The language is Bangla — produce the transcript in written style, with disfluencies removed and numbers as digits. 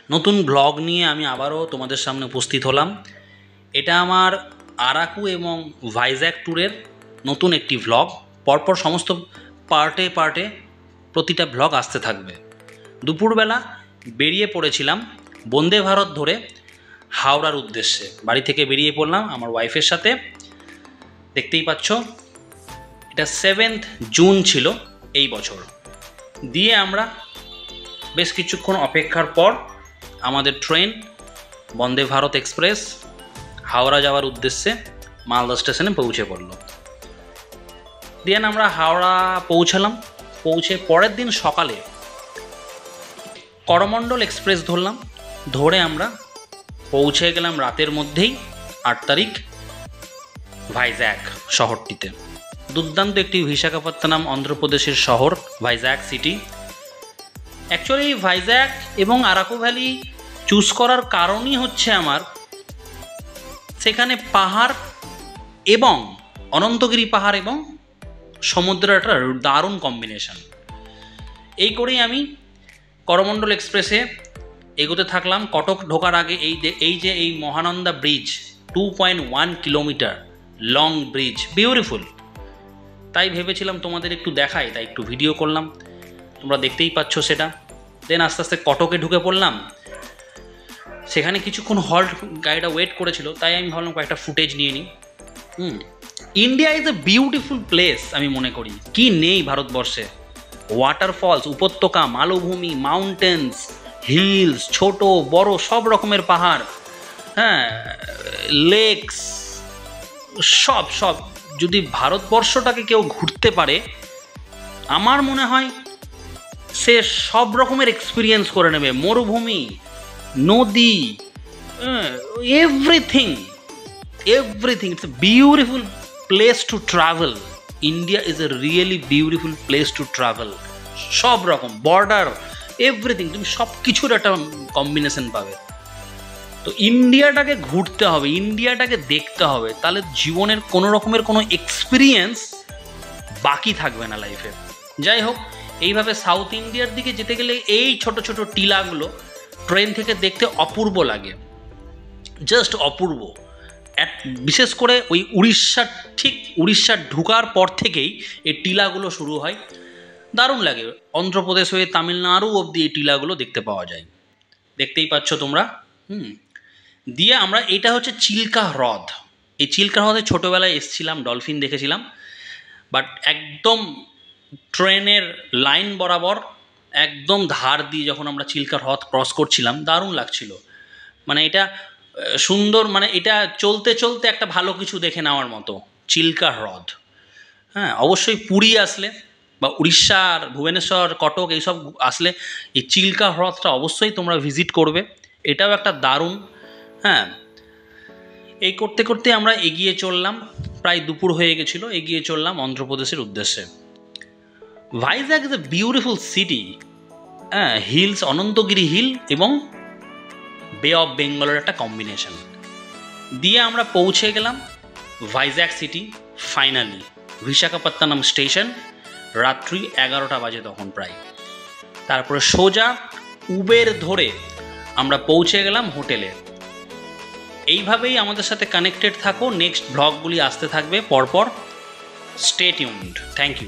নতুন ব্লগ নিয়ে আমি আবারও তোমাদের সামনে উপস্থিত হলাম। এটা আমার আরাকু এবং ভাইজ্যাক ট্যুরের নতুন একটি ভ্লগ। পরপর সমস্ত পার্টে পার্টে প্রতিটা ভ্লগ আসতে থাকবে। দুপুরবেলা বেরিয়ে পড়েছিলাম বন্দে ভারত ধরে হাওড়ার উদ্দেশ্যে। বাড়ি থেকে বেরিয়ে পড়লাম আমার ওয়াইফের সাথে। দেখতেই পাচ্ছ, এটা 7 জুন ছিল এই বছর। দিয়ে আমরা বেশ কিছুক্ষণ অপেক্ষার পর আমাদের ট্রেন বন্দে ভারত এক্সপ্রেস হাওড়া যাওয়ার উদ্দেশ্যে মালদা স্টেশনে পৌঁছে পড়ল। দিয়ে আমরা হাওড়া পৌঁছালাম। পৌঁছে পরের দিন সকালে করমণ্ডল এক্সপ্রেস ধরলাম। ধরে আমরা পৌঁছে গেলাম রাতের মধ্যেই 8 তারিখ ভাইজ্যাক শহরটিতে। দুর্দান্ত একটি বিশাখাপত্তনম অন্ধ্রপ্রদেশের শহর ভাইজ্যাক সিটি। অ্যাকচুয়ালি ভাইজ্যাক এবং আরাকু ভ্যালি চুজ করার কারণই হচ্ছে আমার সেখানে পাহাড় এবং অনন্তগিরি পাহাড় এবং সমুদ্রের একটা দারুণ কম্বিনেশন। এই করেই আমি করমণ্ডল এক্সপ্রেসে এগোতে থাকলাম। কটক ঢোকার আগে এই Mahananda bridge 2.1 kilometre long bridge, beautiful. তাই ভেবেছিলাম তোমাদের একটু দেখাই, তাই একটু ভিডিও করলাম। তোমরা দেখতেই পাচ্ছ সেটা। দেন আস্তে আস্তে কটকে ঢুকে পড়লাম। সেখানে কিছুক্ষণ হল্ট গাড়িটা ওয়েট করেছিল, তাই আমি ভাবলাম কয়েকটা ফুটেজ নিয়ে নিই। India is a beautiful place আমি মনে করি। কি নেই ভারতবর্ষে? ওয়াটারফলস, উপত্যকা, মালভূমি, মাউন্টেন্স, হিলস, ছোট বড় সব রকমের পাহাড়, হ্যাঁ, লেকস, সব যদি ভারতবর্ষটাকে কেউ ঘুরতে পারে, আমার মনে হয় সে সব রকমের এক্সপিরিয়েন্স করে নেবে। মরুভূমি, নদী, everything. It's a beautiful place to travel. India is a really beautiful place to travel. সব রকম বর্ডার, এভরিথিং, তুমি সব কিছুর একটা কম্বিনেশন পাবে। তো ইন্ডিয়াটাকে ঘুরতে হবে, ইন্ডিয়াটাকে দেখতে হবে, তাহলে জীবনের কোনো রকমের কোনো এক্সপিরিয়েন্স বাকি থাকবে না লাইফে। যাই হোক, এইভাবে সাউথ ইন্ডিয়ার দিকে যেতে গেলে এই ছোট ছোট টিলাগুলো ট্রেন থেকে দেখতে অপূর্ব লাগে, জাস্ট অপূর্ব। বিশেষ করে ওই উড়িষ্যার ঢুকার পর থেকেই এই টিলাগুলো শুরু হয়, দারুণ লাগে। অন্ধ্রপ্রদেশ হয়ে তামিলনাড়ু অবধি এই টিলাগুলো দেখতে পাওয়া যায়। দেখতেই পাচ্ছ তোমরা। দিয়ে আমরা, এটা হচ্ছে চিল্কা হ্রদ। এই চিল্কা হ্রদে ছোটোবেলায় এসেছিলাম, ডলফিন দেখেছিলাম। বাট একদম ট্রেনের লাইন বরাবর একদম ধার দিয়ে যখন আমরা চিল্কা হ্রদ ক্রস করছিলাম, দারুণ লাগছিল। মানে এটা সুন্দর, মানে এটা চলতে চলতে একটা ভালো কিছু দেখে নেওয়ার মতো চিল্কা হ্রদ। হ্যাঁ, অবশ্যই পুরী আসলে বা উড়িষ্যার ভুবনেশ্বর, কটক এইসব আসলে এই চিল্কা হ্রদটা অবশ্যই তোমরা ভিজিট করবে। এটাও একটা দারুণ। হ্যাঁ, এই করতে করতে আমরা এগিয়ে চললাম, প্রায় দুপুর হয়ে গেছিলো। এগিয়ে চললাম অন্ধ্রপ্রদেশের উদ্দেশ্যে। Vizag is a beautiful city. হ্যাঁ, হিলস, অনন্তগিরি হিল এবং বে অফ বেঙ্গলের একটা কম্বিনেশন। দিয়ে আমরা পৌঁছে গেলাম Vizag city. Finally Visakhapatnam station. রাত্রি 11টা বাজে তখন প্রায়। তারপরে সোজা উবের ধরে আমরা পৌঁছে গেলাম হোটেলে। এইভাবেই আমাদের সাথে কানেক্টেড থাকো। নেক্সট ব্লগগুলি আসতে থাকবে পরপর। Stay tuned. Thank you.